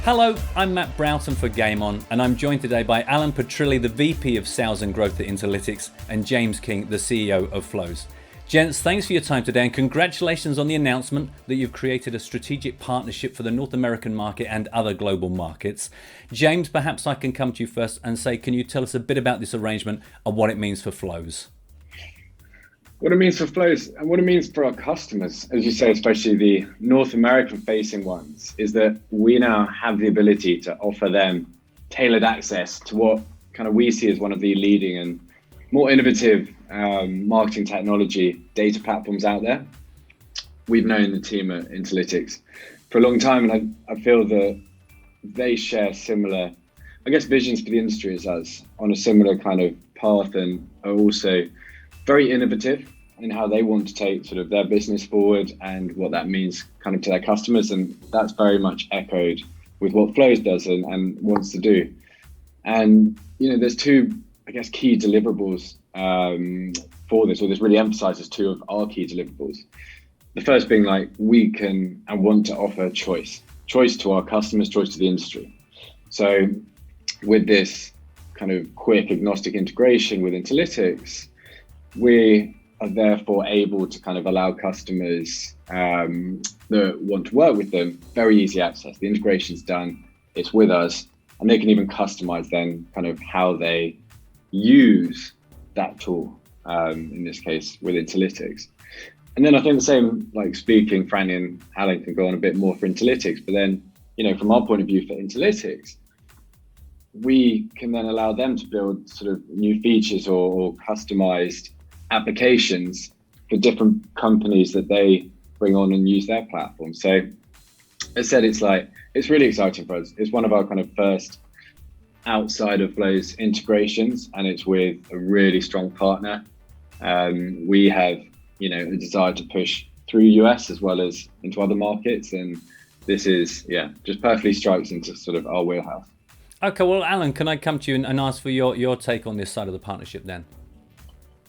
Hello, I'm Matt Broughton for Game On, and I'm joined today by Alan Petrilli, the VP of Sales and Growth at Intellytics, and James King, the CEO of Flows. Gents, thanks for your time today, and congratulations on the announcement that you've created a strategic partnership for the North American market and other global markets. James, perhaps I can come to you first and say, can you tell us a bit about this arrangement and what it means for Flows? What it means for Flows and what it means for our customers, as you say, especially the North American facing ones, is that we now have the ability to offer them tailored access to what kind of we see as one of the leading and more innovative marketing technology data platforms out there. We've known the team at Intellytics for a long time, and I feel that they share similar, visions for the industry as us, on a similar kind of path, and are also very innovative in how they want to take sort of their business forward and what that means kind of to their customers. And that's very much echoed with what Flows does and wants to do. And, there's two, key deliverables for this, or this really emphasizes two of our key deliverables. The first being we can and want to offer choice to our customers, choice to the industry. So with this kind of quick agnostic integration with Intellytics, we are therefore able to kind of allow customers that want to work with them very easy access. The integration's done, it's with us, and they can even customize then kind of how they use that tool, in this case with Intellytics. And then I think the same, speaking, Franny and Alan can go on a bit more for Intellytics, but then, from our point of view for Intellytics, we can then allow them to build sort of new features or customized applications for different companies that they bring on and use their platform. So as I said, it's really exciting for us. It's one of our kind of first outside of Flows integrations, and it's with a really strong partner. We have, a desire to push through US as well as into other markets, and this is, just perfectly strikes into sort of our wheelhouse. Okay, well, Alan, can I come to you and ask for your take on this side of the partnership then?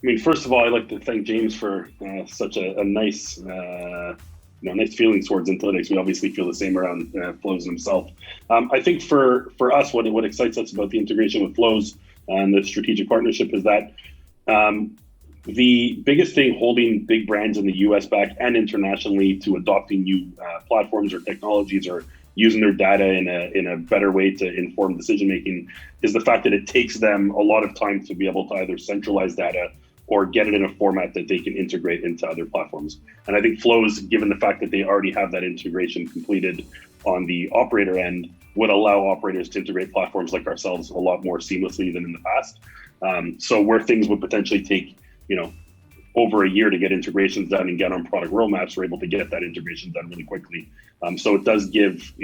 I mean, first of all, I'd like to thank James for such a nice, nice feelings towards Intellytics. We obviously feel the same around Flows himself. I think for us, what excites us about the integration with Flows and the strategic partnership is that the biggest thing holding big brands in the US back and internationally to adopting new platforms or technologies or using their data in a better way to inform decision making is the fact that it takes them a lot of time to be able to either centralize data or get it in a format that they can integrate into other platforms. And I think Flows, given the fact that they already have that integration completed on the operator end, would allow operators to integrate platforms like ourselves a lot more seamlessly than in the past. So where things would potentially take, over a year to get integrations done and get on product roadmaps, we're able to get that integration done really quickly. So it does give,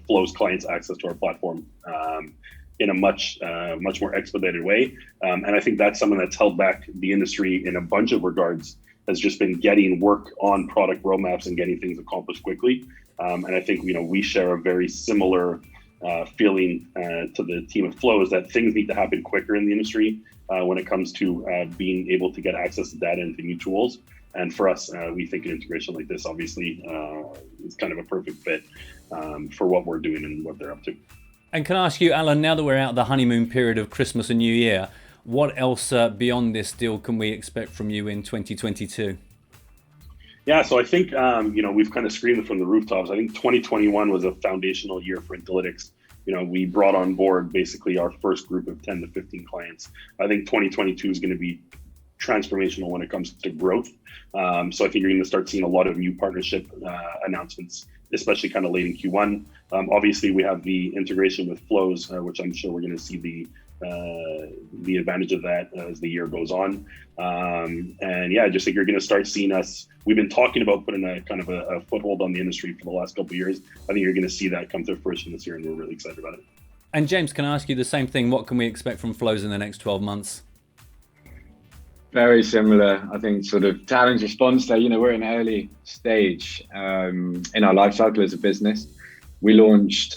Flows clients access to our platform in a much more expedited way. And I think that's something that's held back the industry in a bunch of regards, has just been getting work on product roadmaps and getting things accomplished quickly. And I think, we share a very similar feeling to the team of Flows that things need to happen quicker in the industry when it comes to being able to get access to data and to new tools. And for us, we think an integration like this obviously is kind of a perfect fit for what we're doing and what they're up to. And can I ask you, Alan, now that we're out of the honeymoon period of Christmas and New Year, what else beyond this deal can we expect from you in 2022? Yeah, so I think, we've kind of screamed from the rooftops. I think 2021 was a foundational year for Intellytics. We brought on board basically our first group of 10 to 15 clients. I think 2022 is going to be transformational when it comes to growth. So I think you're going to start seeing a lot of new partnership announcements, especially kind of late in Q1. Obviously, we have the integration with Flows, which I'm sure we're going to see the advantage of that as the year goes on. And yeah, I just think you're going to start seeing us. We've been talking about putting a kind of a foothold on the industry for the last couple of years. I think you're going to see that come to fruition this year, and we're really excited about it. And James, can I ask you the same thing? What can we expect from Flows in the next 12 months? Very similar, I think, sort of to Alan's response there. We're in an early stage in our life cycle as a business. We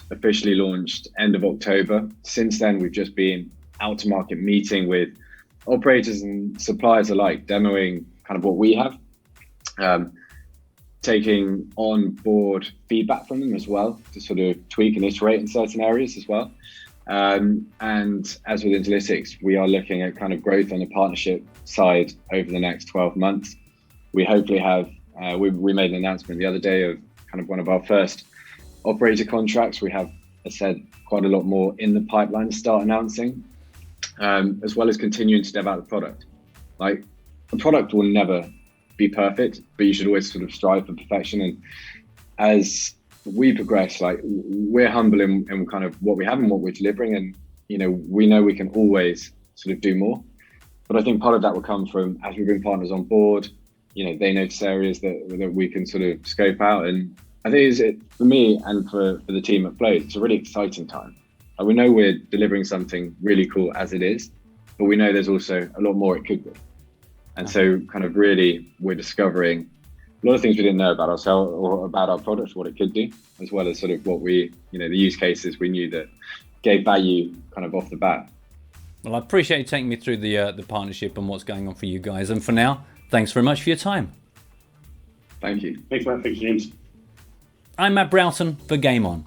officially launched end of October. Since then, we've just been out to market meeting with operators and suppliers alike, demoing kind of what we have. taking on board feedback from them as well to sort of tweak and iterate in certain areas as well. And as with Intellytics, we are looking at kind of growth on the partnership side over the next 12 months. We hopefully have, we made an announcement the other day of kind of one of our first operator contracts. We have, as I said, quite a lot more in the pipeline to start announcing, as well as continuing to dev out the product. Like, the product will never be perfect, but you should always sort of strive for perfection. And as we progress, like, we're humble in kind of what we have and what we're delivering, and we know we can always sort of do more. But I think part of that will come from, as we bring partners on board, they notice areas that we can sort of scope out. And I think for me and for the team at Flows, it's a really exciting time. Like, we know we're delivering something really cool as it is, but we know there's also a lot more it could be. And so kind of really we're discovering a lot of things we didn't know about ourselves or about our product, what it could do, as well as sort of what we, the use cases we knew that gave value kind of off the bat. Well, I appreciate you taking me through the partnership and what's going on for you guys. And for now, thanks very much for your time. Thank you. Thanks, Matt. Thanks, James. I'm Matt Broughton for Game On.